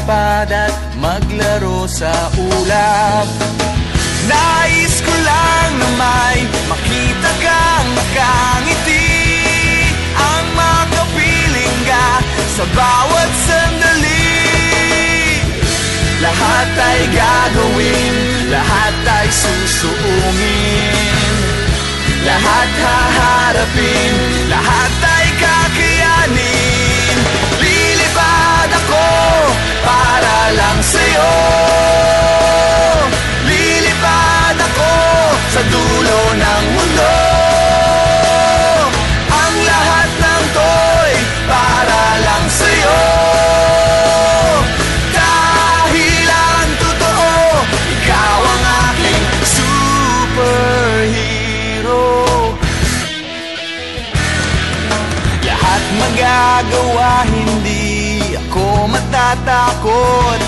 lumipad at maglaro sa ulap. Nais ko lang na may makita kang nakangiti, ang makapiling ka sa bawat sandali. Lahat ay gagawin, lahat ay susuungin, lahat haharapin, lahat ay kakayanin. Lilipad ako para lang sa'yo, lilipad ako sa dulo ng mundo. Ang lahat ng to'y para lang sa'yo, dahil ang totoo, ikaw ang aking superhero. Lahat magagawa, hindi ako matatakot,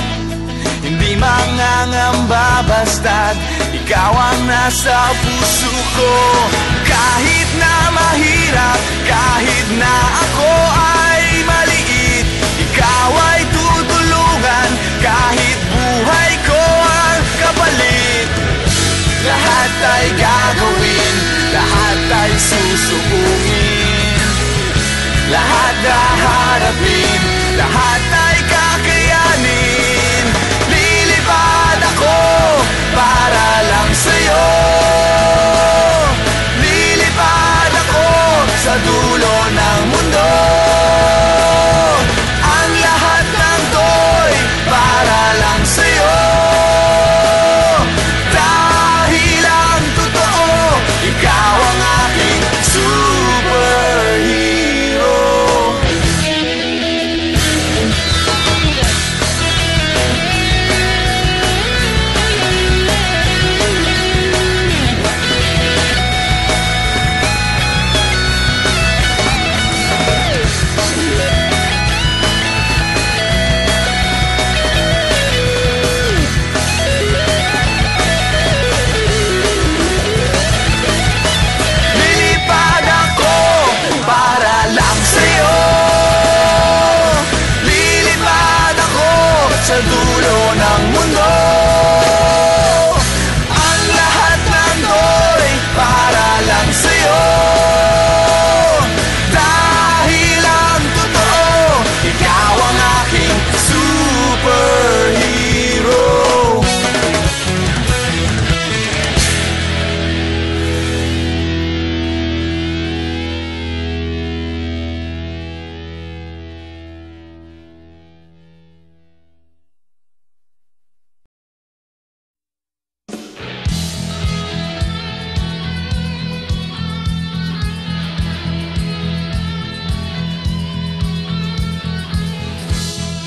hindi mangangamba basta't ikaw ang nasa puso ko. Kahit na mahirap, kahit na ako ay maliit, ikaw ay tutulungan, kahit buhay ko ang kapalit. Lahat ay gagawin, lahat ay susuungin, lahat haharapin, lahat ay kakayanin. Lilipad ako para lang sa'yo, lilipad ako sa dulo ng mundo. Ang lahat ng to'y para lang sa'yo, dahil ang totoo, ikaw ang aking superhero. Lilipad ako para lang sa'yo, lilipad ako sa dulo ng mundo. Ang lahat ng to'y para lang sa'yo, dahil ang totoo, ikaw ang aking superhero.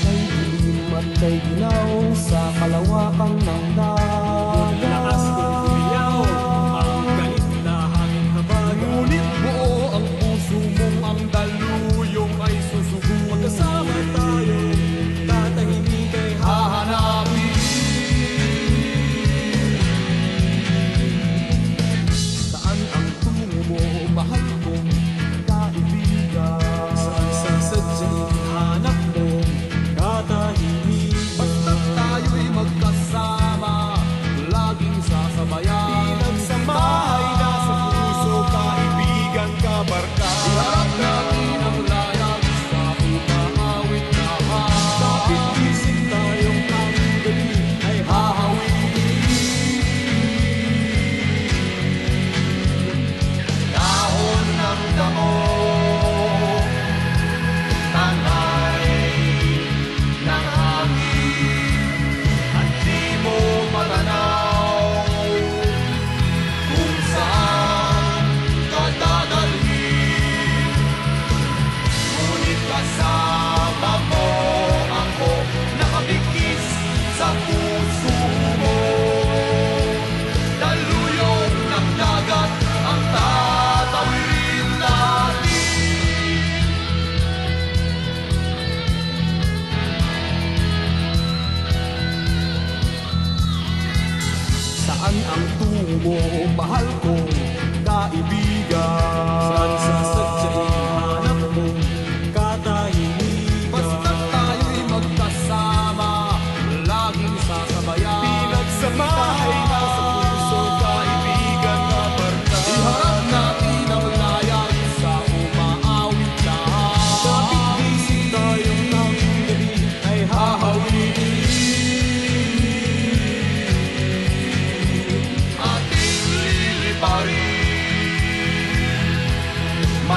Kay dilim at kay ginaw sa kalawakan ng dagat, Lakas kong umiyaw, ang galit na hangin habag. ngunit buo ang puso mong ang daluyong ay susugo. Magkasama tayo, tatahimik ay Hahanapin saan ang tungo mo, mahal kong kaibigan. Sa sadyang hanap mo, katahimik. Basta't tayo'y magkasama,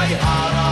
may harap.